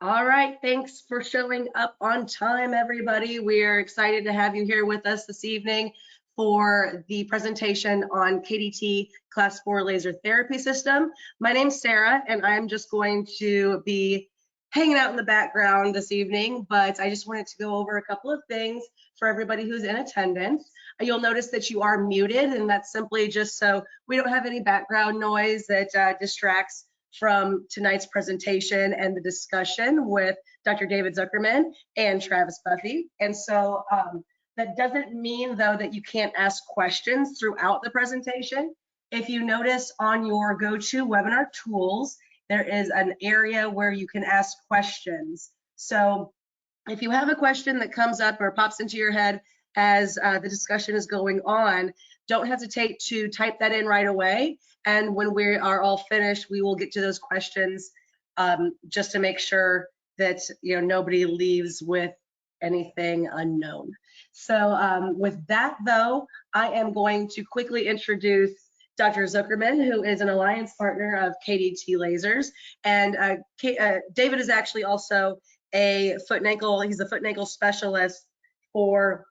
All right, thanks for showing up on time, everybody. We are excited to have you here with us this evening for the presentation on KDT Class 4 Laser Therapy System. My name's Sarah, and I'm just going to be hanging out in the background this evening, but I just wanted to go over a couple of things for everybody who's in attendance. You'll notice that you are muted, and that's simply just so we don't have any background noise that distracts from tonight's presentation and the discussion with Dr. David Zuckerman and Travis Buffy. And so that doesn't mean, though, that you can't ask questions throughout the presentation. If you notice on your GoToWebinar tools, there is an area where you can ask questions. So if you have a question that comes up or pops into your head as the discussion is going on, don't hesitate to type that in right away. And when we are all finished, we will get to those questions just to make sure that nobody leaves with anything unknown. So with that, though, I am going to quickly introduce Dr. Zuckerman, who is an alliance partner of KDT Lasers. And David is actually also a foot and ankle, he's a foot and ankle specialist for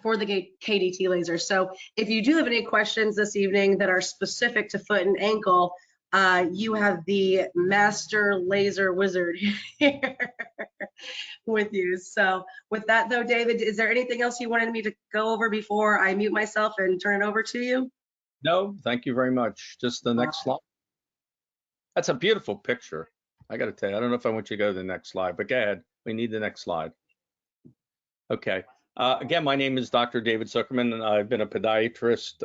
the KDT laser. So if you do have any questions this evening that are specific to foot and ankle, you have the master laser wizard here with you. So with that, though, David, is there anything else you wanted me to go over before I mute myself and turn it over to you? No, thank you very much. Just the next slide. That's a beautiful picture. I got to tell you, I don't know if I want you to go to the next slide, but go ahead. We need the next slide. Okay. Again, my name is Dr. David Zuckerman, and I've been a podiatrist,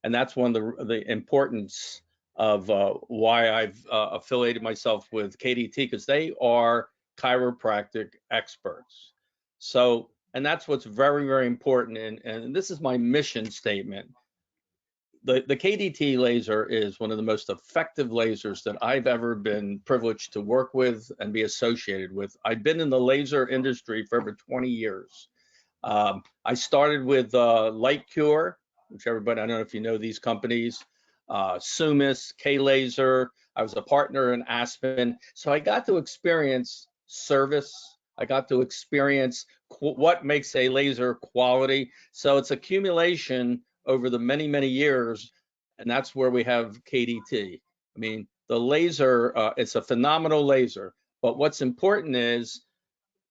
and that's one of the importance of why I've affiliated myself with KDT, because they are chiropractic experts. So, and that's what's very, very important, and this is my mission statement. The KDT laser is one of the most effective lasers that I've ever been privileged to work with and be associated with. I've been in the laser industry for over 20 years. I started with Light Cure, which everybody, I don't know if you know these companies, Sumis, K-Laser. I was a partner in Aspen. So I got to experience service. I got to experience what makes a laser quality. So it's accumulation over the many, many years, and that's where we have KDT. I mean, the laser, it's a phenomenal laser, but what's important is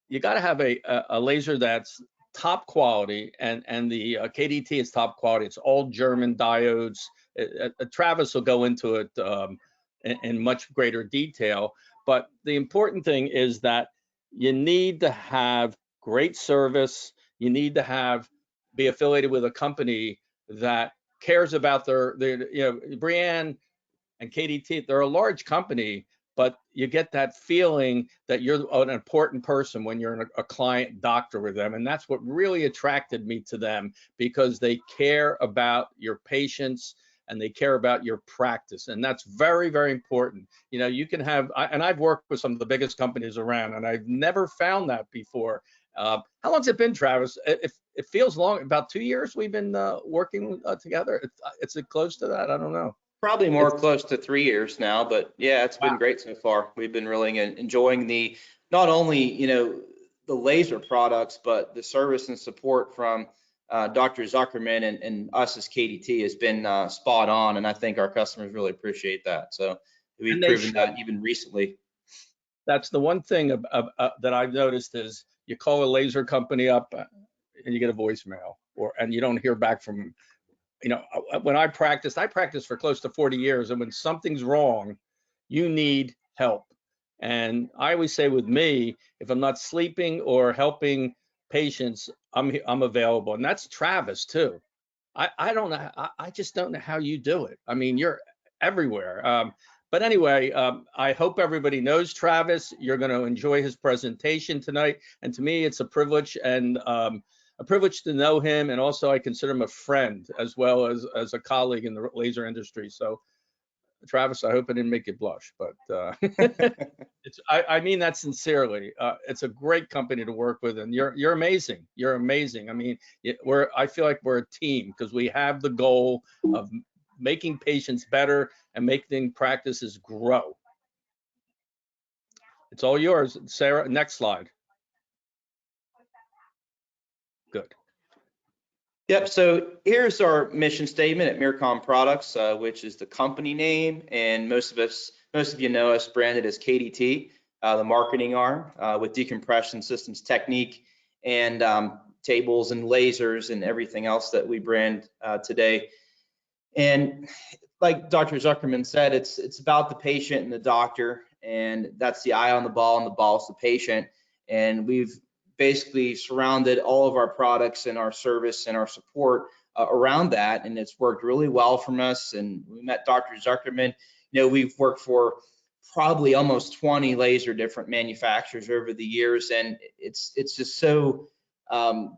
you got to have a laser that's top quality, and the KDT is top quality. It's all German diodes. Travis will go into it in much greater detail, but the important thing is that you need to have great service. You need to be affiliated with a company that cares about their Brianne and KDT, they're a large company, but you get that feeling that you're an important person when you're a client doctor with them. And that's what really attracted me to them, because they care about your patients and they care about your practice. And that's very, very important. You can have, and I've worked with some of the biggest companies around, and I've never found that before. How long's it been, Travis? It feels long, about 2 years we've been working together. It's close to that, I don't know. Probably more close to 3 years now, but yeah, it's been great so far. We've been really enjoying not only, the laser products, but the service and support from Dr. Zuckerman and us as KDT has been spot on. And I think our customers really appreciate that. So we've proven that even recently. That's the one thing that I've noticed is you call a laser company up and you get a voicemail, and you don't hear back from, when I practiced for close to 40 years, and when something's wrong, you need help. And I always say with me, if I'm not sleeping or helping patients, I'm available. And that's Travis too. I don't know. I just don't know how you do it. I mean, you're everywhere. But anyway, I hope everybody knows Travis. You're going to enjoy his presentation tonight. And to me, it's a privilege and a privilege to know him. And also I consider him a friend as well as a colleague in the laser industry. So Travis, I hope I didn't make you blush, but I mean that sincerely. It's a great company to work with, and you're amazing. You're amazing. I mean, I feel like we're a team because we have the goal of making patients better and making practices grow. It's all yours, Sarah. Next slide. Good. Yep, so here's our mission statement at Mircom Products, which is the company name, and most of you know us branded as KDT, the marketing arm, with decompression systems technique and tables and lasers and everything else that we brand today. And like Dr. Zuckerman said, it's about the patient and the doctor, and that's the eye on the ball, and the ball's the patient. And we've basically surrounded all of our products and our service and our support around that, and it's worked really well from us. And we met Dr. Zuckerman. You know, we've worked for probably almost 20 laser different manufacturers over the years, and it's just so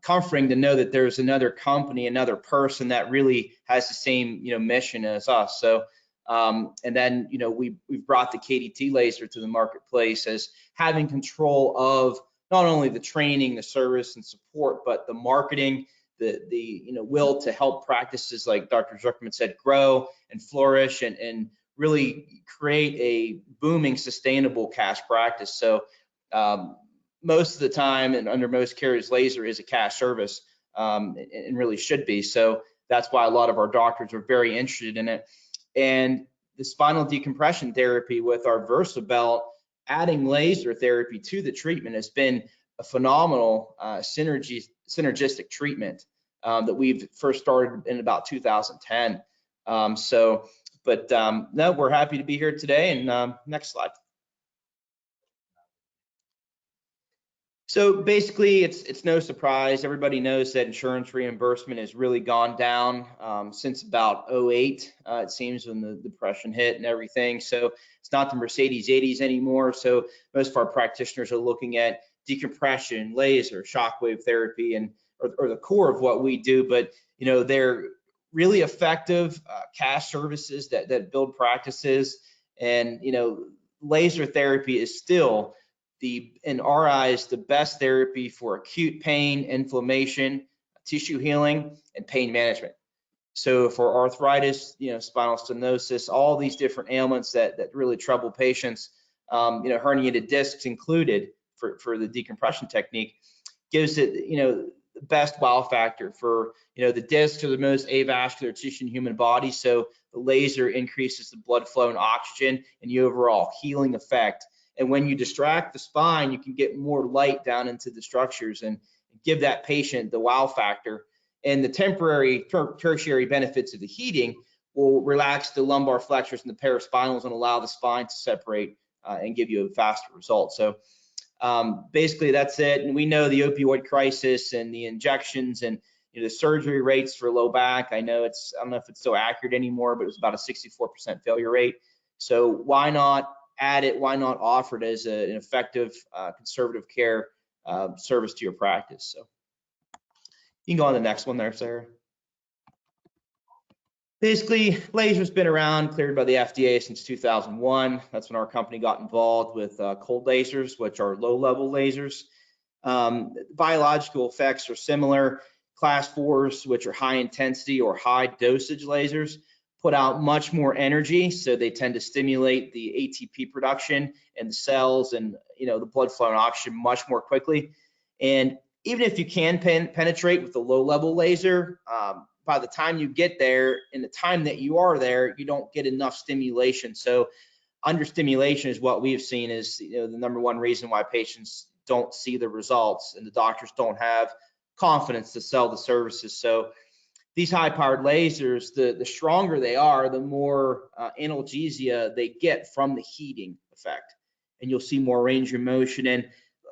comforting to know that there's another company, another person that really has the same, you know, mission as us. So, and then, you know, we've brought the KDT laser to the marketplace as having control of not only the training, the service and support, but the marketing, the you know, will to help practices, like Dr. Zuckerman said, grow and flourish and really create a booming, sustainable cash practice. So most of the time, and under most carriers, laser is a cash service, and really should be. So that's why a lot of our doctors are very interested in it. And the spinal decompression therapy with our VersaBelt, adding laser therapy to the treatment has been a phenomenal synergistic treatment that we've first started in about 2010. No, we're happy to be here today. And next slide. So basically, it's no surprise. Everybody knows that insurance reimbursement has really gone down since about 08, it seems, when the depression hit and everything. So it's not the Mercedes 80s anymore. So most of our practitioners are looking at decompression, laser, shockwave therapy, and or the core of what we do. But you know, they're really effective cash services that build practices. And you know, laser therapy is still in our eyes, the best therapy for acute pain, inflammation, tissue healing, and pain management. So for arthritis, you know, spinal stenosis, all these different ailments that really trouble patients, you know, herniated discs included for the decompression technique, gives it, you know, the best wow factor. For, you know, the discs are the most avascular tissue in the human body, so the laser increases the blood flow and oxygen and the overall healing effect. And when you distract the spine, you can get more light down into the structures and give that patient the wow factor. And the temporary tertiary benefits of the heating will relax the lumbar flexors and the paraspinals and allow the spine to separate and give you a faster result. So basically that's it. And we know the opioid crisis and the injections and, you know, the surgery rates for low back. I know I don't know if it's so accurate anymore, but it was about a 64% failure rate. So why not add it? Why not offer it as an effective conservative care service to your practice? So you can go on to the next one there, Sarah. Basically, laser's been around, cleared by the FDA since 2001. That's when our company got involved with cold lasers, which are low-level lasers. Biological effects are similar. Class 4s, which are high intensity or high dosage lasers, put out much more energy, so they tend to stimulate the ATP production and the cells and, you know, the blood flow and oxygen much more quickly. And even if you can penetrate with the low-level laser, by the time you get there, in the time that you are there, you don't get enough stimulation. So understimulation is what we've seen is, you know, the #1 reason why patients don't see the results and the doctors don't have confidence to sell the services. So these high-powered lasers, the stronger they are, the more analgesia they get from the heating effect, and you'll see more range of motion. And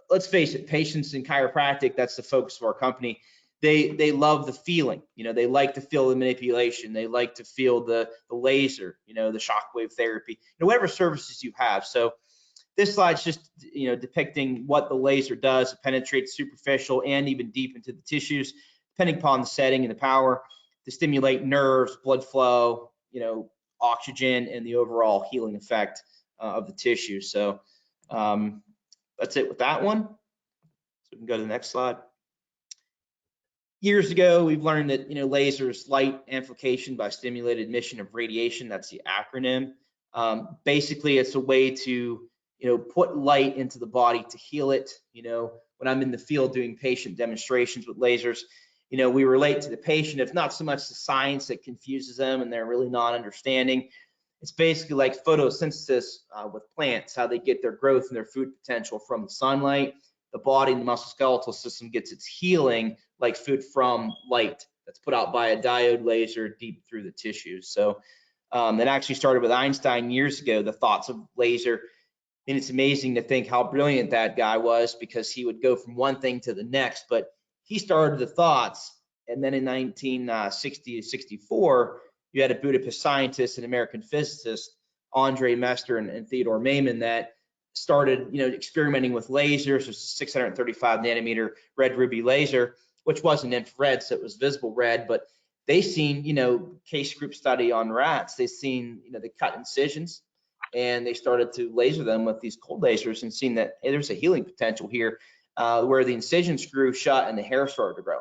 let's face it, patients in chiropractic, that's the focus of our company. They love the feeling. You know, they like to feel the manipulation. They like to feel the laser. You know, the shockwave therapy. You know, whatever services you have. So this slide's just, you know, depicting what the laser does. It penetrates superficial and even deep into the tissues, depending upon the setting and the power, to stimulate nerves, blood flow, you know, oxygen, and the overall healing effect of the tissue. So that's it with that one. So we can go to the next slide. Years ago, we've learned that, you know, lasers, light amplification by stimulated emission of radiation. That's the acronym. Basically, it's a way to, put light into the body to heal it. When I'm in the field doing patient demonstrations with lasers, we relate to the patient. It's not so much the science that confuses them and they're really not understanding. It's basically like photosynthesis with plants, how they get their growth and their food potential from the sunlight. The body and the musculoskeletal system gets its healing like food from light that's put out by a diode laser deep through the tissues. So it actually started with Einstein years ago, the thoughts of laser. And it's amazing to think how brilliant that guy was, because he would go from one thing to the next, but he started the thoughts. And then in 1960 to 64, you had a Budapest scientist and American physicist, Andre Mester and Theodore Maiman, that started, experimenting with lasers. There's a 635 nanometer red ruby laser, which wasn't infrared, so it was visible red, but they seen, case group study on rats. They seen, they cut incisions and they started to laser them with these cold lasers and seen that, hey, there's a healing potential here, where the incisions grew shut and the hair started to grow.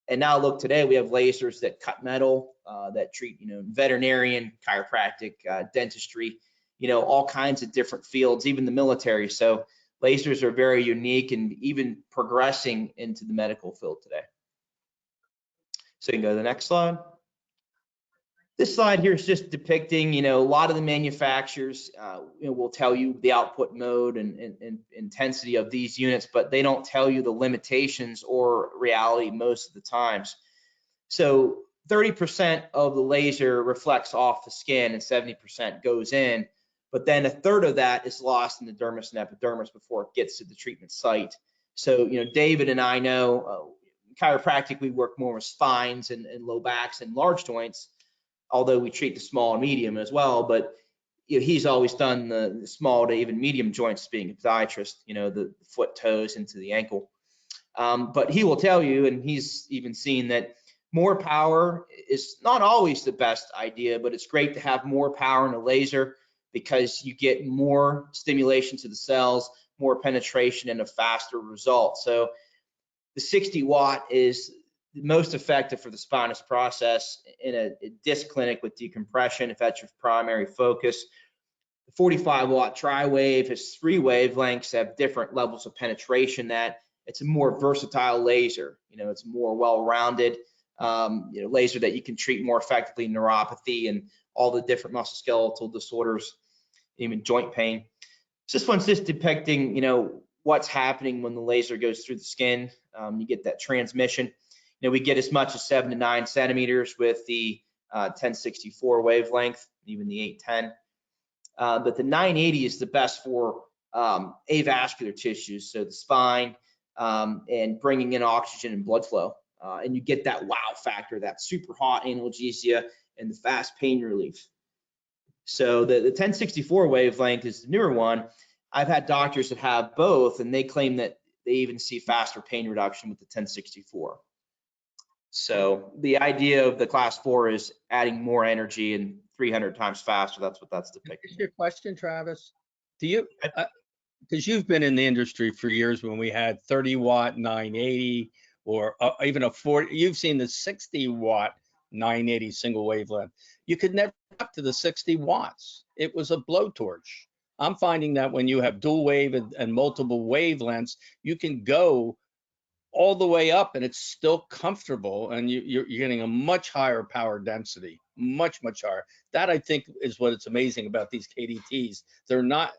And now look, today we have lasers that cut metal, that treat, veterinarian, chiropractic, dentistry, all kinds of different fields, even the military. So lasers are very unique and even progressing into the medical field today. So you can go to the next slide. This slide here is just depicting, a lot of the manufacturers, will tell you the output mode and intensity of these units, but they don't tell you the limitations or reality most of the times. So 30% of the laser reflects off the skin and 70% goes in, but then a third of that is lost in the dermis and epidermis before it gets to the treatment site. So, David and I know, chiropractic, we work more with spines and low backs and large joints, although we treat the small and medium as well. But he's always done the small to even medium joints, being a podiatrist, the foot, toes into the ankle. But he will tell you, and he's even seen that more power is not always the best idea, but it's great to have more power in a laser because you get more stimulation to the cells, more penetration, and a faster result. So the 60 watt is the most effective for the spinous process in a disc clinic with decompression, if that's your primary focus. The 45 watt tri-wave has 3 wavelengths that have different levels of penetration. That it's a more versatile laser. It's more well-rounded laser that you can treat more effectively neuropathy and all the different musculoskeletal disorders, even joint pain. So this one's just depicting, what's happening when the laser goes through the skin. You get that transmission. We get as much as 7 to 9 centimeters with the 1064 wavelength, even the 810. But the 980 is the best for avascular tissues, so the spine, and bringing in oxygen and blood flow. And you get that wow factor, that super hot analgesia and the fast pain relief. So the 1064 wavelength is the newer one. I've had doctors that have both, and they claim that they even see faster pain reduction with the 1064. So the idea of the class 4 is adding more energy and 300 times faster. That's what that's depicting. Your question, Travis? Do you, because you've been in the industry for years, when we had 30 watt 980 or even a 40, you've seen the 60 watt 980 single wavelength. You could never get up to the 60 watts. It was a blowtorch. I'm finding that when you have dual wave and multiple wavelengths, you can go all the way up and it's still comfortable, and you're getting a much higher power density, much higher. That, I think, is what it's amazing about these KDTs. They're not,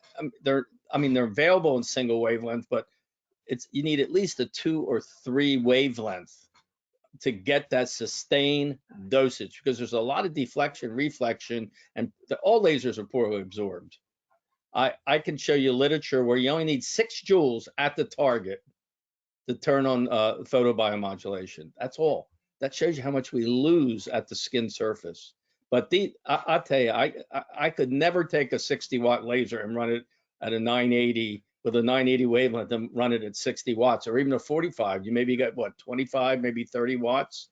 they're available in single wavelength, but you need at least a 2 or 3 wavelength to get that sustained dosage, because there's a lot of deflection, reflection, and all lasers are poorly absorbed. I can show you literature where you only need 6 joules at the target to turn on photobiomodulation. That's all. That shows you how much we lose at the skin surface. But I'll tell you, I could never take a 60 watt laser and run it at a 980 with a 980 wavelength and run it at 60 watts, or even a 45. You maybe got what, 25, maybe 30 watts?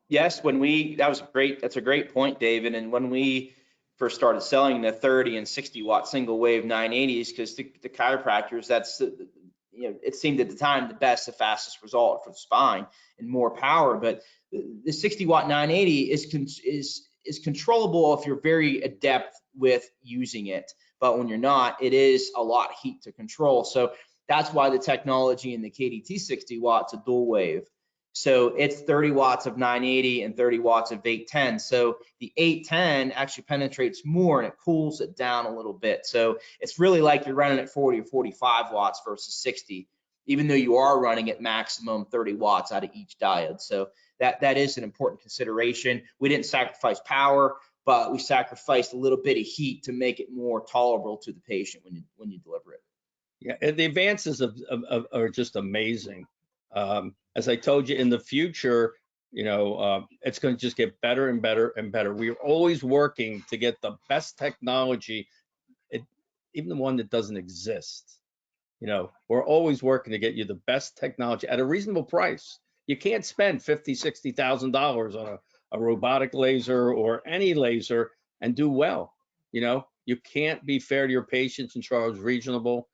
Yes, that's a great point, David. And when we first started selling the 30 and 60 watt single wave 980s, because the chiropractors, that's it seemed at the time the best, the fastest result for the spine and more power. But the 60 watt 980 is controllable if you're very adept with using it. but when you're not, it is a lot of heat to control. So that's why the technology in the KDT 60 watts, a dual wave. So it's 30 watts of 980 and 30 watts of 810. So the 810 actually penetrates more and it cools it down a little bit. So it's really like you're running at 40 or 45 watts versus 60, even though you are running at maximum 30 watts out of each diode. So that is an important consideration. We didn't sacrifice power, but we sacrificed a little bit of heat to make it more tolerable to the patient when you deliver it. Yeah, and the advances are just amazing. As I told you, in the future, it's going to just get better and better and better. We're always working to get the best technology, even the one that doesn't exist. We're always working to get you the best technology at a reasonable price. You can't spend $50,000, $60,000 on a robotic laser or any laser and do well. You can't be fair to your patients and charge reasonable.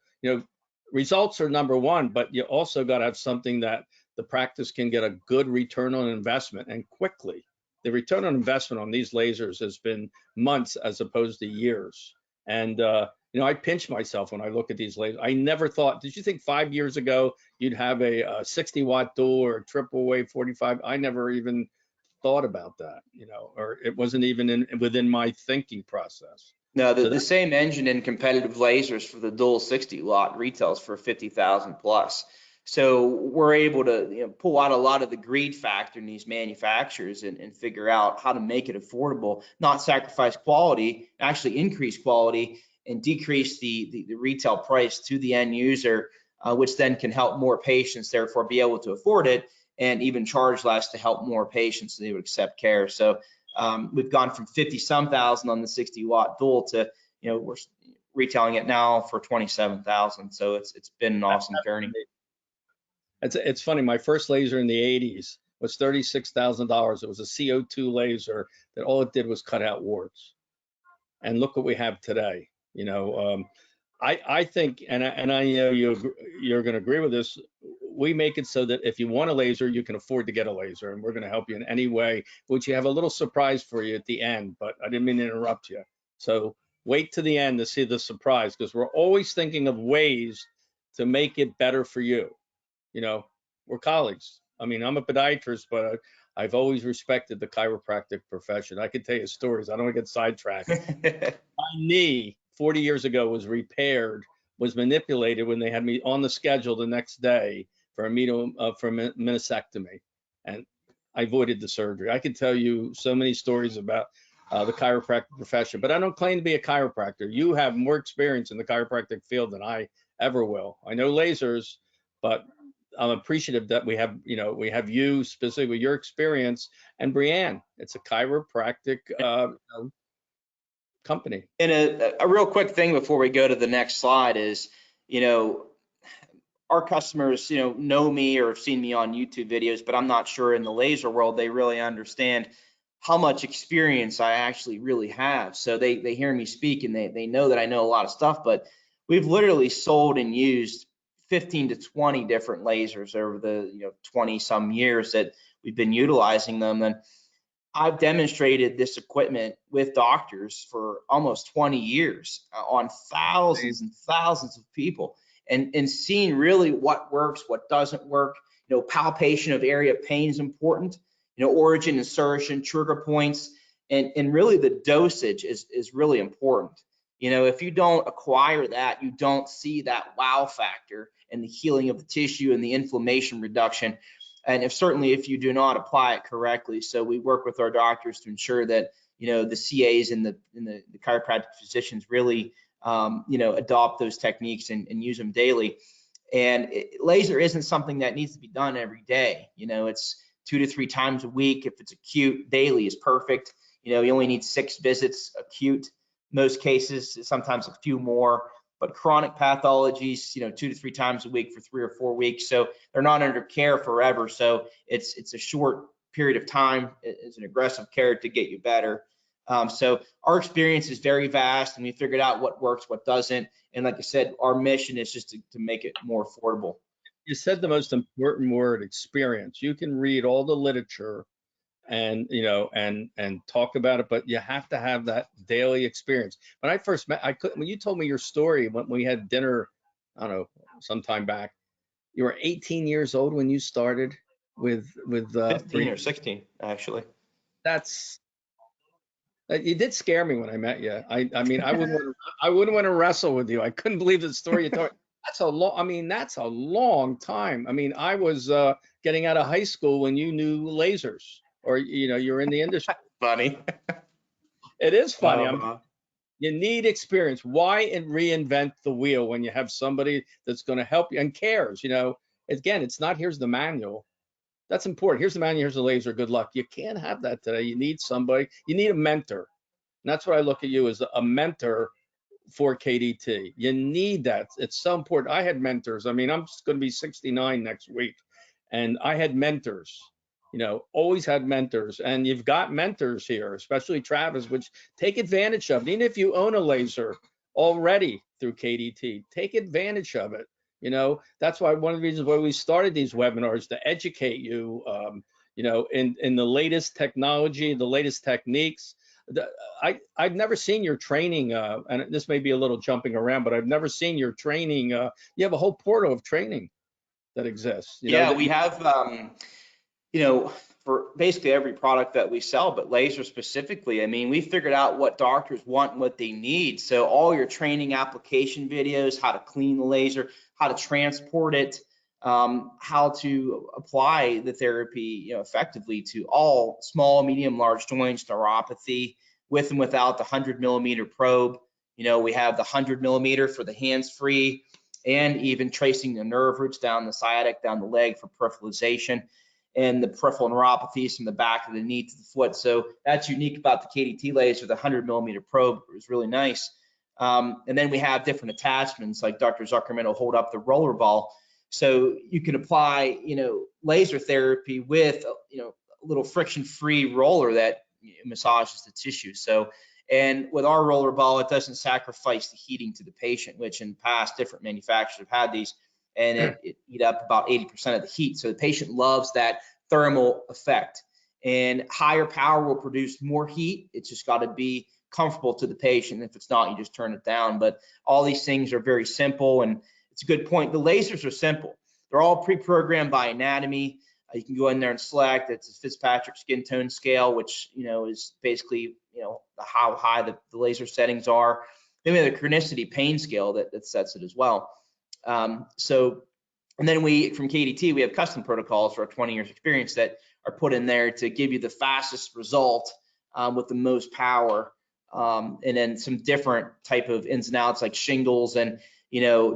Results are number one, but you also got to have something that the practice can get a good return on investment and quickly. The return on investment on these lasers has been months as opposed to years. And, I pinch myself when I look at these lasers. I never thought, did you think 5 years ago you'd have a 60 watt dual or a triple wave 45? I never even thought about that, or it wasn't even within my thinking process. No, the same engine in competitive lasers for the dual 60 watt retails for 50,000 plus. So we're able to pull out a lot of the greed factor in these manufacturers and figure out how to make it affordable, not sacrifice quality, actually increase quality and decrease the retail price to the end user, which then can help more patients, therefore be able to afford it and even charge less to help more patients so they would accept care. So we've gone from 50-some thousand on the 60 watt dual to, we're retailing it now for 27,000. So it's been an awesome journey. It's funny. My first laser in the 80s was $36,000. It was a CO2 laser that all it did was cut out warts. And look what we have today. I think, and I know you're going to agree with this. We make it so that if you want a laser, you can afford to get a laser, and we're going to help you in any way. Which you have a little surprise for you at the end, but I didn't mean to interrupt you. So wait to the end to see the surprise, because we're always thinking of ways to make it better for you. We're colleagues. I mean, I'm a podiatrist, but I've always respected the chiropractic profession. I could tell you stories. I don't want to get sidetracked. My knee 40 years ago was repaired, was manipulated when they had me on the schedule the next day for a meniscectomy, and I avoided the surgery. I could tell you so many stories about the chiropractic profession, but I don't claim to be a chiropractor. You have more experience in the chiropractic field than I ever will. I know lasers, but I'm appreciative that we have you specifically with your experience, and Brianne. It's a chiropractic company. And a real quick thing before we go to the next slide is, our customers, know me or have seen me on YouTube videos, but I'm not sure in the laser world they really understand how much experience I actually really have. So they hear me speak and they know that I know a lot of stuff, but we've literally sold and used 15 to 20 different lasers over the 20 some years that we've been utilizing them. And I've demonstrated this equipment with doctors for almost 20 years on thousands and thousands of people, and seeing really what works, what doesn't work. Palpation of area of pain is important. Origin, insertion, trigger points, and really the dosage is really important. If you don't acquire that, you don't see that wow factor and the healing of the tissue and the inflammation reduction. And if you do not apply it correctly. So we work with our doctors to ensure that, the CAs and the chiropractic physicians really, adopt those techniques and use them daily. And laser isn't something that needs to be done every day. It's 2 to 3 times a week. If it's acute, daily is perfect. You only need 6 visits acute, most cases, sometimes a few more. But chronic pathologies, 2 to 3 times a week for 3 or 4 weeks. So they're not under care forever. So it's a short period of time. It's an aggressive care to get you better. So our experience is very vast, and we figured out what works, what doesn't. And like I said, our mission is just to make it more affordable. You said the most important word, experience. You can read all the literature and and talk about it, but you have to have that daily experience. When I first met, when you told me your story when we had dinner, I don't know, sometime back, you were 18 years old when you started with 15 or 16, actually. That's you did scare me when I met you. I mean, I wouldn't want to wrestle with you. I couldn't believe the story you told. That's a long. I mean, that's a long time. I mean, I was getting out of high school when you knew lasers, or you're in the industry. Funny. It is funny. Uh-huh. You need experience. Why reinvent the wheel when you have somebody that's going to help you and cares? Again, it's not here's the manual. That's important. Here's the manual. Here's the laser. Good luck. You can't have that today. You need somebody. You need a mentor. And that's what I look at you as, a mentor for KDT. You need that. It's so important. I had mentors. I mean, I'm going to be 69 next week, and I had mentors. Always had mentors, and you've got mentors here, especially Travis, which take advantage of it. Even if you own a laser already through KDT, take advantage of it. That's why one of the reasons why we started these webinars, to educate you, in the latest technology, the latest techniques. I've never seen your training, and this may be a little jumping around, but I've never seen your training. You have a whole portal of training that exists. Yeah, we have, for basically every product that we sell, but laser specifically, I mean, we figured out what doctors want and what they need. So all your training application videos, how to clean the laser, how to transport it, how to apply the therapy, effectively to all small, medium, large joints, neuropathy, with and without the 100mm probe. We have the 100mm for the hands-free, and even tracing the nerve roots down the sciatic, down the leg for peripheralization, and the peripheral neuropathies from the back of the knee to the foot. So that's unique about the KDT laser. The 100mm probe is really nice. And then we have different attachments, like Dr. Zuckerman will hold up the roller ball. So you can apply, laser therapy with, a little friction-free roller that massages the tissue. So, and with our roller ball, it doesn't sacrifice the heating to the patient, which in the past, different manufacturers have had these, and it heat up about 80% of the heat. So the patient loves that thermal effect. And higher power will produce more heat. It's just got to be comfortable to the patient. If it's not, you just turn it down. But all these things are very simple, and it's a good point. The lasers are simple. They're all pre-programmed by anatomy. You can go in there and select. It's a Fitzpatrick skin tone scale, which is basically how high the laser settings are. Then we have the chronicity pain scale that sets it as well. And then from KDT, we have custom protocols for our 20 years experience that are put in there to give you the fastest result with the most power. And then some different type of ins and outs like shingles and,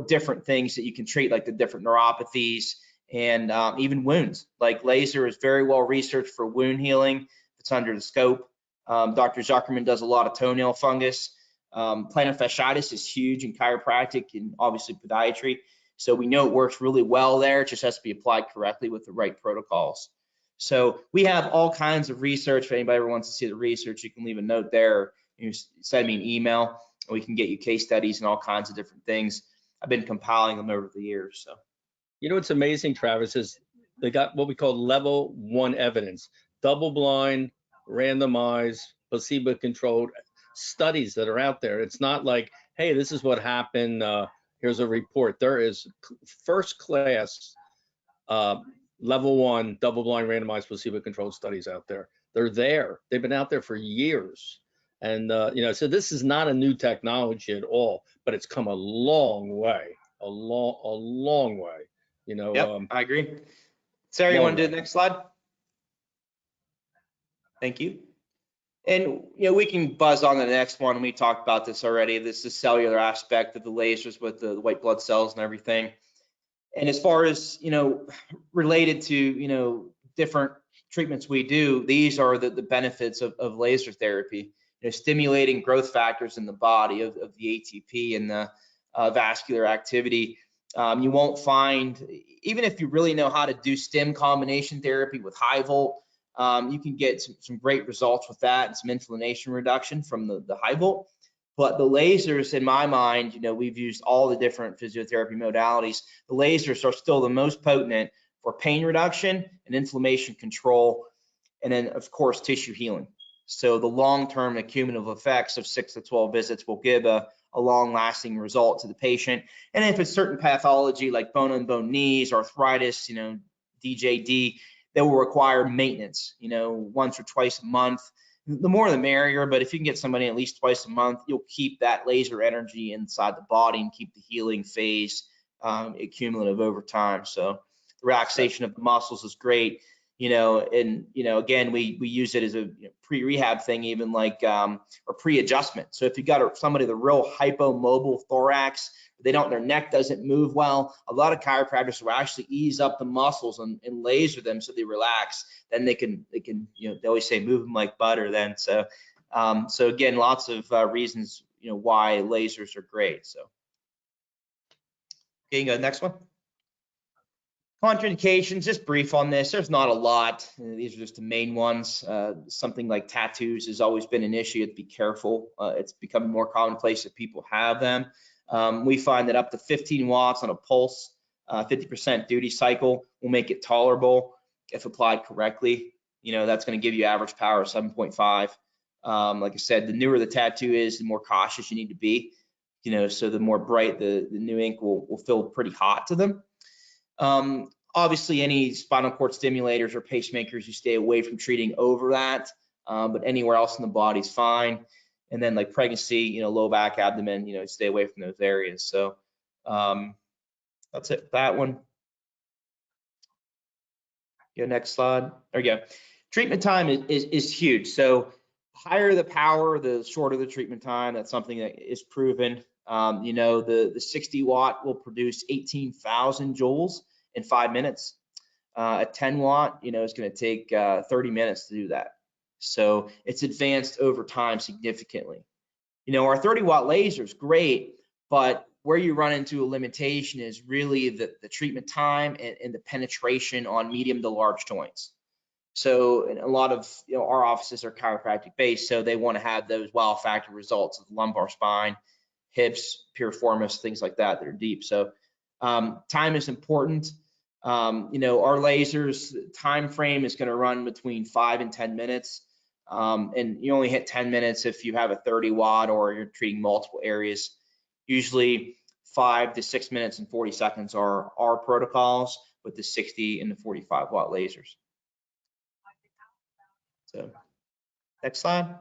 different things that you can treat, like the different neuropathies and even wounds. Like laser is very well researched for wound healing. It's under the scope. Dr. Zuckerman does a lot of toenail fungus. Plantar fasciitis is huge in chiropractic and obviously podiatry. So we know it works really well there. It just has to be applied correctly with the right protocols. So we have all kinds of research. If anybody ever wants to see the research, you can leave a note there. You send me an email, and we can get you case studies and all kinds of different things. I've been compiling them over the years. So, what's amazing, Travis, is they got what we call level 1 evidence, double-blind, randomized, placebo-controlled studies that are out there. It's not like, hey, this is what happened. Here's a report. There is first class level 1 double-blind randomized placebo-controlled studies out there. They're there. They've been out there for years. And so this is not a new technology at all, but it's come a long way, a long way. Yep, I agree. Sarah, you want to do the next slide? Thank you. And we can buzz on the next one. We talked about this already. This is the cellular aspect of the lasers with the white blood cells and everything. And as far as related to different treatments we do, these are the benefits of laser therapy. Stimulating growth factors in the body of the ATP and the vascular activity. You won't find, even if you really know how to do stim combination therapy with high volt, you can get some great results with that and some inflammation reduction from the high volt. But the lasers, in my mind, we've used all the different physiotherapy modalities. The lasers are still the most potent for pain reduction and inflammation control. and then of course tissue healing. So the long-term and cumulative effects of 6 to 12 visits will give a long-lasting result to the patient. And if it's certain pathology like bone-on-bone knees, arthritis, DJD, that will require maintenance, once or twice a month. The more the merrier, but if you can get somebody at least twice a month, you'll keep that laser energy inside the body and keep the healing phase cumulative over time. So the relaxation of the muscles is great, and again, we use it as a pre-rehab thing, even like or pre-adjustment. So if you got somebody with a real hypomobile thorax, their neck doesn't move well, a lot of chiropractors will actually ease up the muscles and laser them so they relax. Then they can they always say move them like butter then. So again, lots of reasons why lasers are great. So okay, you go next one. Contraindications, just brief on this. There's not a lot. These are just the main ones. Something like tattoos has always been an issue. You have to be careful. It's becoming more commonplace that people have them. We find that up to 15 watts on a pulse, 50% duty cycle will make it tolerable if applied correctly. That's going to give you average power of 7.5. Like I said, the newer the tattoo is, the more cautious you need to be. So the more bright the new ink will feel pretty hot to them. Obviously, any spinal cord stimulators or pacemakers, you stay away from treating over that, but anywhere else in the body is fine. And then like pregnancy, low back, abdomen, stay away from those areas. So that's it, that one. Go next slide. There you go. Treatment time is huge. So higher the power, the shorter the treatment time. That's something that is proven. The 60 watt will produce 18,000 joules in 5 minutes. A 10 watt, is going to take 30 minutes to do that. So it's advanced over time significantly. Our 30 watt laser is great, but where you run into a limitation is really the treatment time and the penetration on medium to large joints. So a lot of our offices are chiropractic based, so they want to have those wow factor results of the lumbar spine, hips, piriformis, things like that are deep. So time is important. Our lasers time frame is going to run between 5 and 10 minutes. And you only hit 10 minutes if you have a 30 watt or you're treating multiple areas. Usually 5 to 6 minutes and 40 seconds are our protocols with the 60 and the 45 watt lasers. So next slide.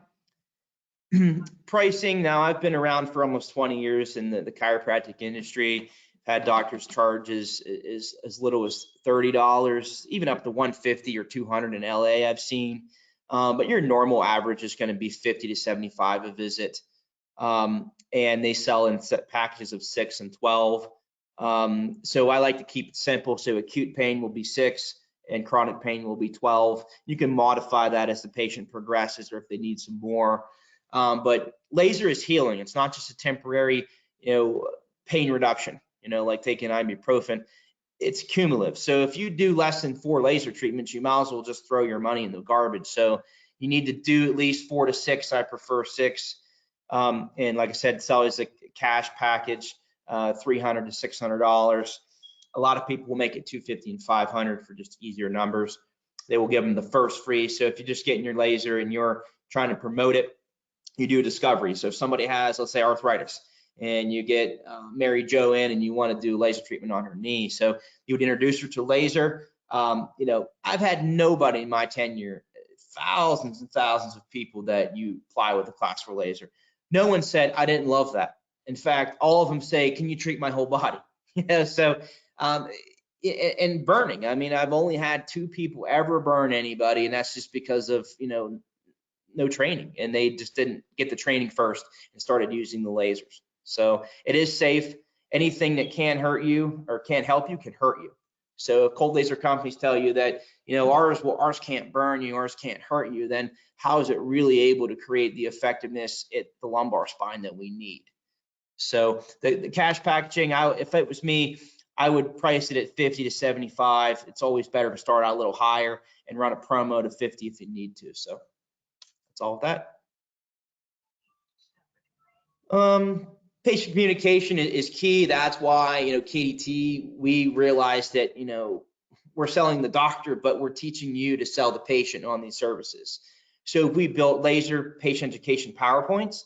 Pricing. Now, I've been around for almost 20 years in the chiropractic industry. Had doctors charge as little as $30, even up to $150 or $200 in LA I've seen. But your normal average is going to be $50 to $75 a visit. And they sell in set packages of 6 and 12. So I like to keep it simple. So acute pain will be 6 and chronic pain will be 12. You can modify that as the patient progresses or if they need some more. But laser is healing. It's not just a temporary, pain reduction, like taking ibuprofen. It's cumulative. So if you do less than 4 laser treatments, you might as well just throw your money in the garbage. So you need to do at least 4 to 6. I prefer 6. And like I said, it's always a cash package, $300 to $600. A lot of people will make it $250 and $500 for just easier numbers. They will give them the first free. So if you're just getting your laser and you're trying to promote it, you do a discovery. So if somebody has, let's say, arthritis, and you get Mary Jo in and you want to do laser treatment on her knee, so you would introduce her to laser. I've had nobody in my tenure, thousands and thousands of people that you apply with a class 4 laser. No one said, I didn't love that. In fact, all of them say, can you treat my whole body? So and burning. I mean, I've only had 2 people ever burn anybody, and that's just because of, no training, and they just didn't get the training first and started using the lasers. So it is safe. Anything that can hurt you or can't help you can hurt you. So if cold laser companies tell you that, ours can't burn you, ours can't hurt you, then how is it really able to create the effectiveness at the lumbar spine that we need? So the cash packaging, if it was me, I would price it at 50 to 75. It's always better to start out a little higher and run a promo to 50 if you need to. So that's all of that. Patient communication is key. That's why, KDT, we realized that, we're selling the doctor, but we're teaching you to sell the patient on these services. So we built laser patient education PowerPoints,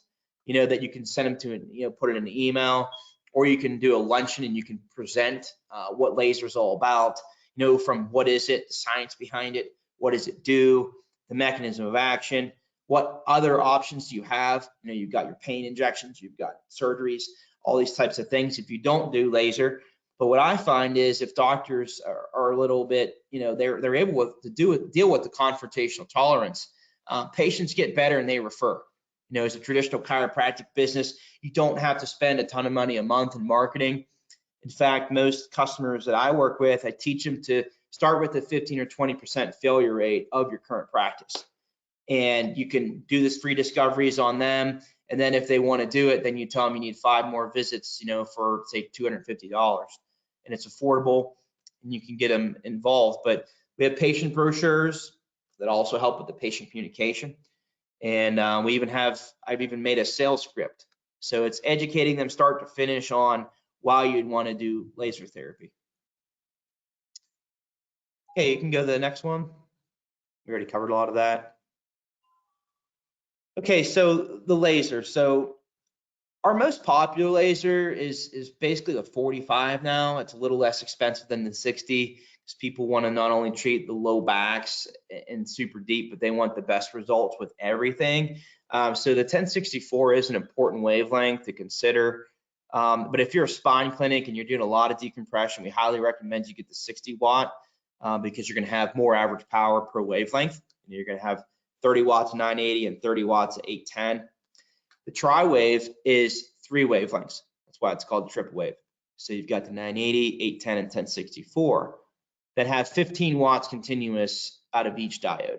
that you can send them to, put it in an email, or you can do a luncheon and you can present what laser is all about, from what is it, the science behind it, what does it do, the mechanism of action, what other options do you have? You've got your pain injections, you've got surgeries, all these types of things if you don't do laser. But what I find is if doctors are a little bit, they're able to deal with the confrontational tolerance, patients get better and they refer. As a traditional chiropractic business, you don't have to spend a ton of money a month in marketing. In fact, most customers that I work with, I teach them to start with a 15 or 20% failure rate of your current practice. And you can do this free discoveries on them. And then if they want to do it, then you tell them you need 5 more visits, for say $250. And it's affordable and you can get them involved. But we have patient brochures that also help with the patient communication. And I've even made a sales script. So it's educating them start to finish on why you'd want to do laser therapy. Okay, you can go to the next one. We already covered a lot of that. Okay, so the laser. So our most popular laser is basically the 45 now. It's a little less expensive than the 60 because people want to not only treat the low backs and super deep, but they want the best results with everything. So the 1064 is an important wavelength to consider. But if you're a spine clinic and you're doing a lot of decompression, we highly recommend you get the 60 watt because you're going to have more average power per wavelength. And you're going to have 30 watts 980 and 30 watts at 810. The tri-wave is 3 wavelengths. That's why it's called the triple wave. So you've got the 980, 810, and 1064 that have 15 watts continuous out of each diode.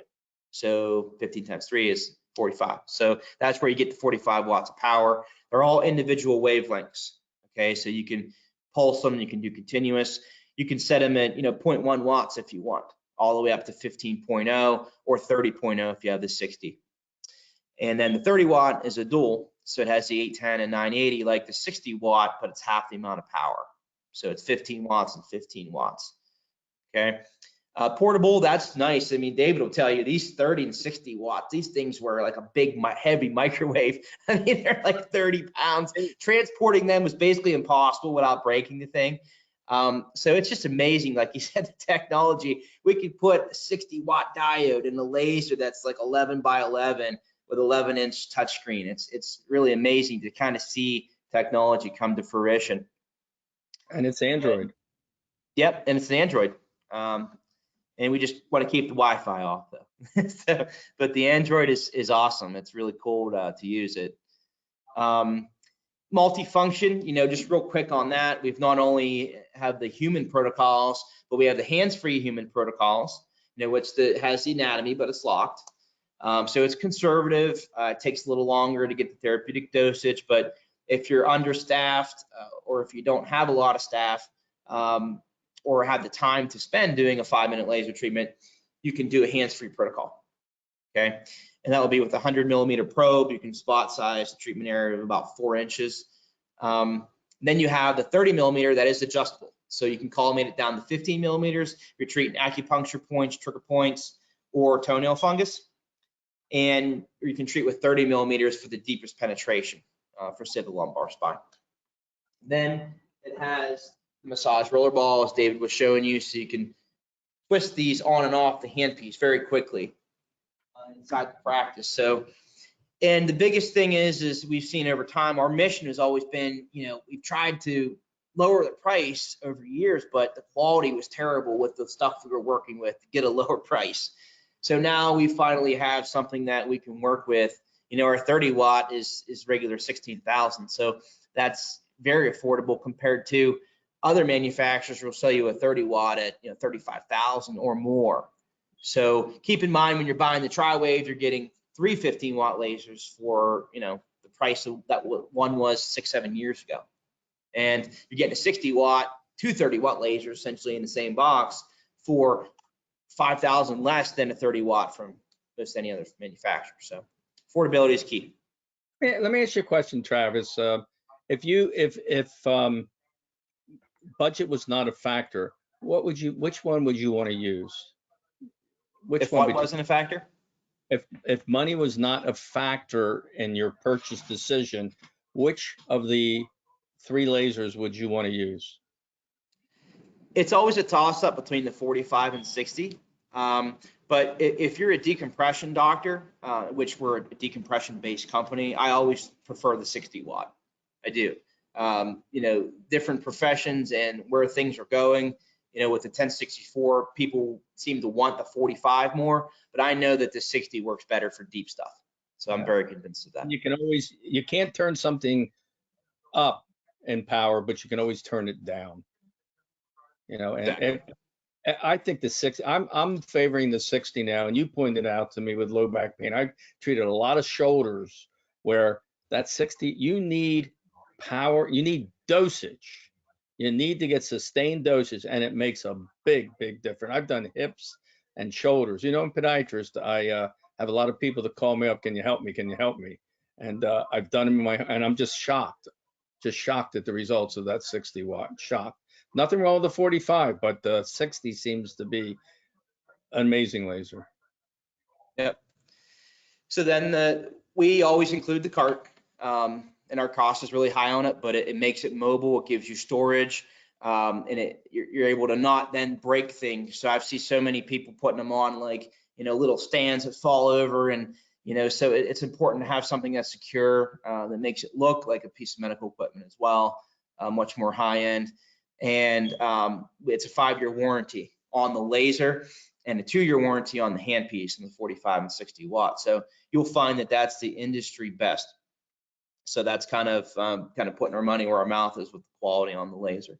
So 15 times 3 is 45. So that's where you get the 45 watts of power. They're all individual wavelengths. Okay, so you can pulse them, you can do continuous. You can set them at 0.1 watts if you want, all the way up to 15.0 or 30.0 if you have the 60. And then the 30 watt is a dual, so it has the 810 and 980 like the 60 watt, but it's half the amount of power. So it's 15 watts and 15 watts. Okay, portable, that's nice. I mean, David will tell you these 30 and 60 watts, these things were like a big, heavy microwave. I mean, they're like 30 pounds. Transporting them was basically impossible without breaking the thing. So it's just amazing. Like you said, the technology, we could put a 60 watt diode in a laser that's like 11 by 11 with 11-inch touchscreen. It's really amazing to kind of see technology come to fruition. And it's Android. Yep, and it's an Android. And we just want to keep the Wi-Fi off though. So, but the Android is awesome. It's really cool to use it. Multifunction, just real quick on that. We've not only have the human protocols, but we have the hands-free human protocols, which has the anatomy, but it's locked. So it's conservative. It takes a little longer to get the therapeutic dosage, but if you're understaffed or if you don't have a lot of staff or have the time to spend doing a 5-minute laser treatment, you can do a hands-free protocol. Okay, and that will be with a 100-millimeter probe. You can spot size the treatment area of about 4 inches. Then you have the 30-millimeter that is adjustable. So you can collimate it down to 15 millimeters. You're treating acupuncture points, trigger points, or toenail fungus. And you can treat with 30 millimeters for the deepest penetration for, say, the lumbar spine. Then it has the massage roller ball, as David was showing you, so you can twist these on and off the handpiece very quickly inside the practice. So, and the biggest thing is we've seen over time, our mission has always been, we've tried to lower the price over years, but the quality was terrible with the stuff we were working with to get a lower price. So now we finally have something that we can work with. Our 30 watt is regular 16,000. So that's very affordable compared to other manufacturers who will sell you a 30 watt at 35,000 or more. So keep in mind when you're buying the tri-wave, you're getting 3 15-watt lasers for the price of that one was 6-7 years ago, and you're getting a 60-watt, 2 30-watt lasers essentially in the same box for 5,000 less than a 30-watt from most any other manufacturer. So affordability is key. Let me ask you a question, Travis. If budget was not a factor, which one would you want to use? Which If one what would you, wasn't a factor? if money was not a factor in your purchase decision, which of the 3 lasers would you want to use? It's always a toss up between the 45 and 60. But if you're a decompression doctor, which we're a decompression based company, I always prefer the 60 watt. I do. Different professions and where things are going, with the 1064, people seem to want the 45 more, but I know that the 60 works better for deep stuff. So I'm very convinced of that. You can't turn something up in power, but you can always turn it down. And I think the 60, I'm favoring the 60 now, and you pointed out to me with low back pain. I treated a lot of shoulders where that 60, you need power, you need dosage. You need to get sustained dosage, and it makes a big, big difference. I've done hips and shoulders. I'm a podiatrist. I have a lot of people that call me up, can you help me? Can you help me? And I've done them and I'm just shocked at the results of that 60 watt. Shocked. Nothing wrong with the 45, but the 60 seems to be an amazing laser. Yep. So then we always include the cart, and our cost is really high on it, but it makes it mobile. It gives you storage, and you're able to not then break things. So I've seen so many people putting them on like, little stands that fall over, and so it's important to have something that's secure, that makes it look like a piece of medical equipment as well, much more high end. And it's a 5-year warranty on the laser and a 2-year warranty on the handpiece and the 45 and 60 watts. So you'll find that that's the industry best. So that's kind of putting our money where our mouth is with the quality on the laser.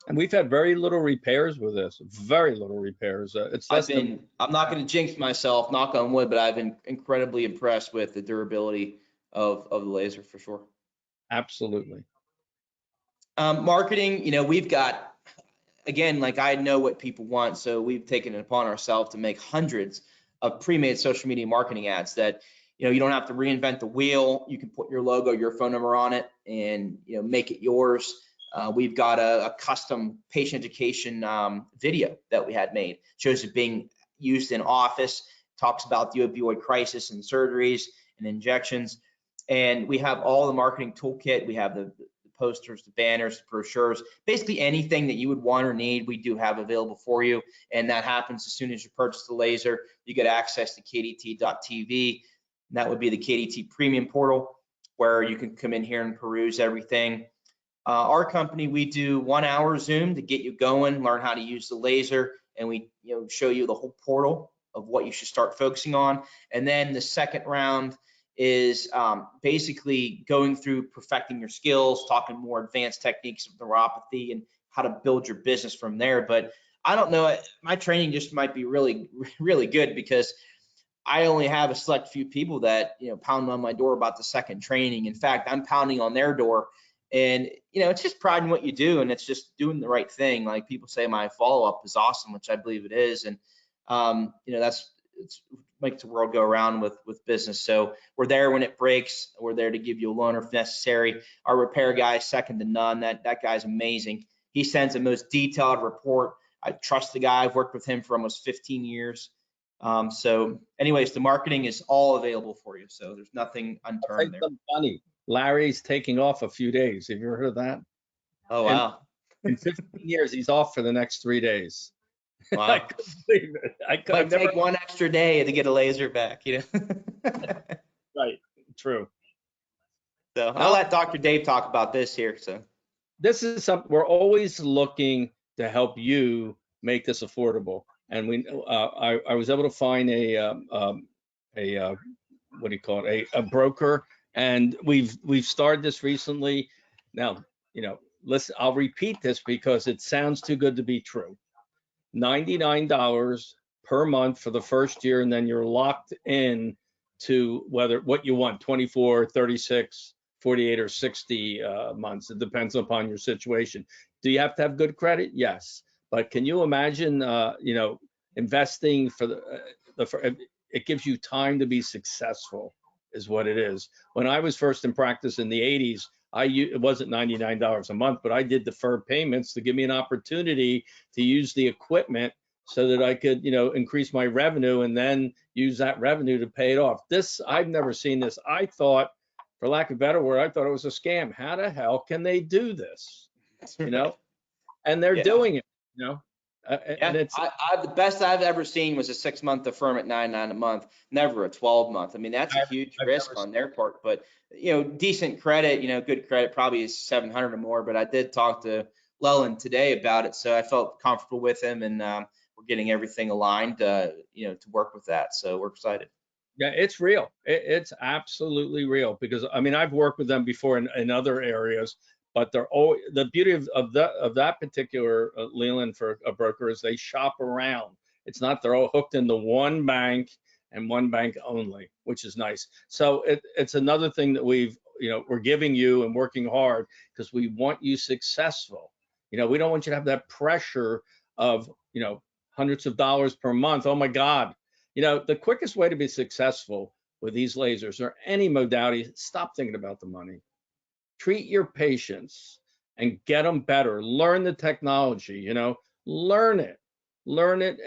And we've had very little repairs with this. Very little repairs. I'm not going to jinx myself, knock on wood, but I've been incredibly impressed with the durability of the laser for sure. Absolutely. Marketing, we've got, again, like I know what people want, so we've taken it upon ourselves to make hundreds of pre-made social media marketing ads that, you don't have to reinvent the wheel. You can put your logo, your phone number on it, and make it yours. We've got a custom patient education video that we had made, shows it being used in office, talks about the opioid crisis and surgeries and injections. And we have all the marketing toolkit. We have the posters, the banners, the brochures, basically anything that you would want or need, we do have available for you. And that happens as soon as you purchase the laser. You get access to kdt.tv. And that would be the KDT premium portal where you can come in here and peruse everything. Our company, we do 1 hour Zoom to get you going, learn how to use the laser, and we show you the whole portal of what you should start focusing on. And then the second round is basically going through perfecting your skills, talking more advanced techniques of neuropathy and how to build your business from there. But I don't know, my training just might be really, really good because I only have a select few people that pound on my door about the second training. In fact, I'm pounding on their door, and it's just pride in what you do, and it's just doing the right thing. Like people say, my follow-up is awesome, which I believe it is, and it's makes the world go around with business. So we're there when it breaks. We're there to give you a loaner if necessary. Our repair guy is second to none. That guy's amazing. He sends the most detailed report. I trust the guy. I've worked with him for almost 15 years. So anyways, the marketing is all available for you. So there's nothing unturned there. Funny. Larry's taking off a few days. Have you heard of that? Oh, wow. In 15 years, he's off for the next 3 days. Wow. I couldn't believe it. Might take 1 extra day to get a laser back, Right. True. So I'll let Dr. Dave talk about this here. So this is something we're always looking to help you make this affordable. And I was able to find a what do you call it? A broker, and we've started this recently. Now, listen, I'll repeat this because it sounds too good to be true. $99 per month for the first year, and then you're locked in to what you want, 24, 36, 48, or 60 months. It depends upon your situation. Do you have to have good credit? Yes. But can you imagine, investing it gives you time to be successful is what it is. When I was first in practice in the 80s, it wasn't $99 a month, but I did deferred payments to give me an opportunity to use the equipment so that I could, increase my revenue and then use that revenue to pay it off. I've never seen this. I thought, for lack of a better word, I thought it was a scam. How the hell can they do this? And they're Yeah. doing it, and it's The best I've ever seen was a 6-month deferment at $99 a month, never a 12-month. I mean, that's a huge I've risk never on their part, but decent credit, good credit probably is 700 or more, but I did talk to Leland today about it. So I felt comfortable with him, and we're getting everything aligned, to work with that. So we're excited. Yeah, it's real. It's absolutely real because I mean I've worked with them before in other areas, but they're always, the beauty of that particular Leland for a broker is they shop around. It's not they're all hooked into one bank and one bank only, which is nice. So it's another thing that we're giving you and working hard because we want you successful. We don't want you to have that pressure of hundreds of dollars per month. Oh my God. The quickest way to be successful with these lasers or any modality, stop thinking about the money. Treat your patients and get them better. Learn the technology, learn it.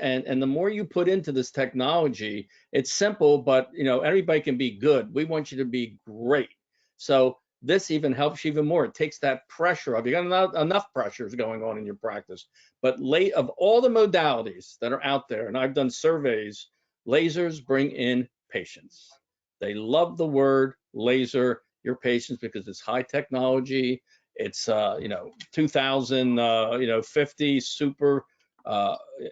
And the more you put into this technology, it's simple, but everybody can be good. We want you to be great. So this even helps you even more. It takes that pressure off. You got enough pressures going on in your practice. But of all the modalities that are out there, and I've done surveys, lasers bring in patients. They love the word laser, your patients, because it's high technology. It's 2050 super.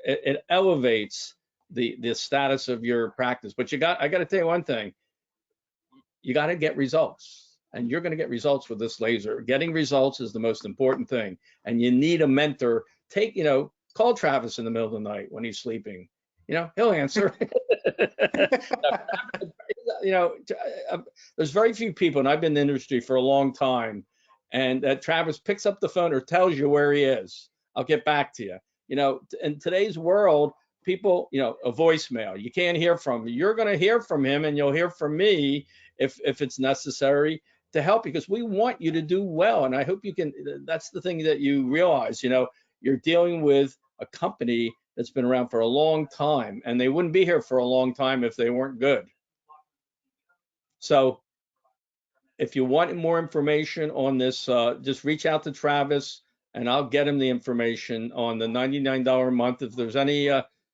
It elevates the status of your practice. But I got to tell you one thing. You got to get results, and you're going to get results with this laser. Getting results is the most important thing, and you need a mentor. Call Travis in the middle of the night when he's sleeping. He'll answer. There's very few people, and I've been in the industry for a long time, and that Travis picks up the phone or tells you where he is. I'll get back to you. In today's world, people, a voicemail, you can't hear from him. You're going to hear from him, and you'll hear from me if it's necessary to help, because we want you to do well. And I hope you can. That's the thing that you realize. You're dealing with a company that's been around for a long time, and they wouldn't be here for a long time if they weren't good. So if you want more information on this, just reach out to Travis and I'll get him the information on the $99 a month. If there's any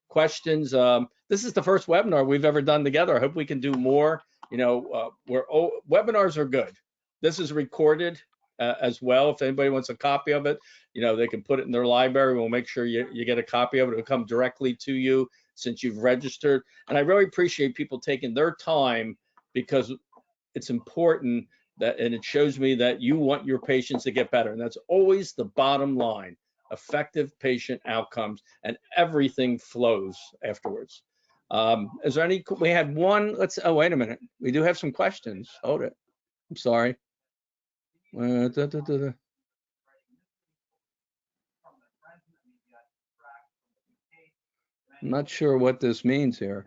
questions, this is the first webinar we've ever done together. I hope we can do more. Webinars are good. This is recorded as well. If anybody wants a copy of it, they can put it in their library. We'll make sure you get a copy of it. It'll come directly to you since you've registered. And I really appreciate people taking their time, because it's important and it shows me that you want your patients to get better. And that's always the bottom line: effective patient outcomes, and everything flows afterwards. Is there any, we had one, oh, wait a minute. We do have some questions. Hold it. I'm sorry. I'm not sure what this means here.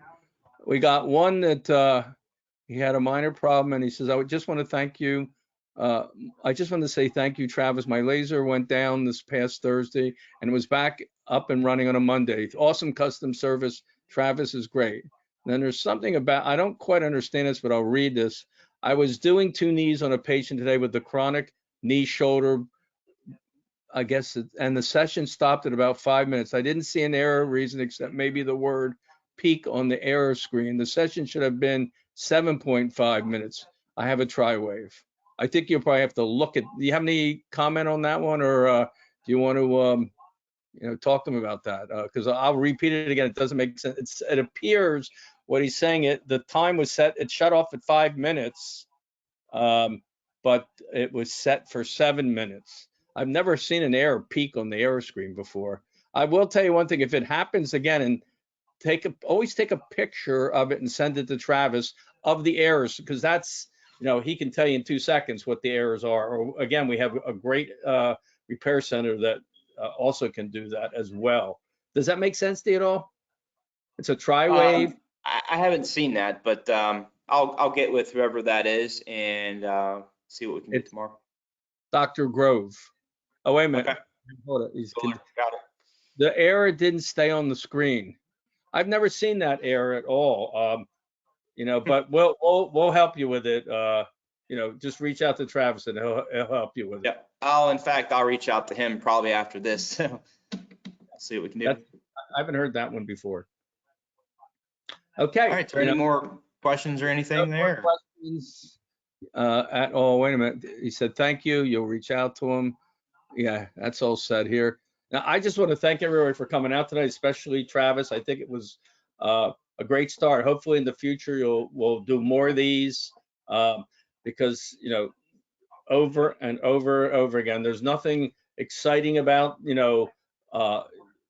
We got one that he had a minor problem, and he says, I just want to thank you. I just want to say thank you, Travis. My laser went down this past Thursday and it was back up and running on a Monday. Awesome custom service. Travis is great. And then there's something about, I don't quite understand this, but I'll read this. I was doing 2 knees on a patient today with the chronic knee shoulder, I guess, and the session stopped at about 5 minutes. I didn't see an error reason except maybe the word peak on the error screen. The session should have been 7.5 minutes. I have a tri-wave. I think you'll probably have to look at, do you have any comment on that one, or do you want to talk to them about that? Because I'll repeat it again. It doesn't make sense. It appears what he's saying, the time was set, it shut off at 5 minutes, but it was set for 7 minutes. I've never seen an error peak on the error screen before. I will tell you one thing: if it happens again, and always take a picture of it and send it to Travis of the errors, because that's, he can tell you in 2 seconds what the errors are. Or again, we have a great repair center that also can do that as well. Does that make sense to you at all? It's a tri-wave. I haven't seen that, but I'll get with whoever that is and see what we can do tomorrow. Dr. Grove. Oh, wait a minute. Okay. Hold it. Got it. The error didn't stay on the screen. I've never seen that error at all. But we'll help you with it. Just reach out to Travis and he'll help you with it. Yeah. In fact, I'll reach out to him probably after this. So see what we can do. I haven't heard that one before. Okay. All right. So any more questions or anything no more there? questions at all. Wait a minute. He said, thank you. You'll reach out to him. Yeah, that's all said here. Now, I just want to thank everybody for coming out today, especially Travis. I think it was a great start. Hopefully in the future, we'll do more of these because, over and over and over again, there's nothing exciting about,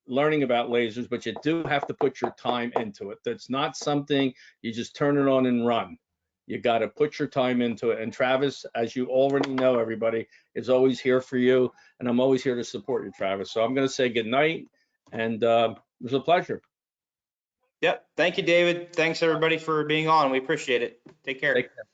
learning about lasers, but you do have to put your time into it. That's not something you just turn it on and run. You got to put your time into it. And Travis, as you already know, everybody is always here for you. And I'm always here to support you, Travis. So I'm going to say good night. And it was a pleasure. Yep. Thank you, David. Thanks everybody for being on. We appreciate it. Take care. Take care.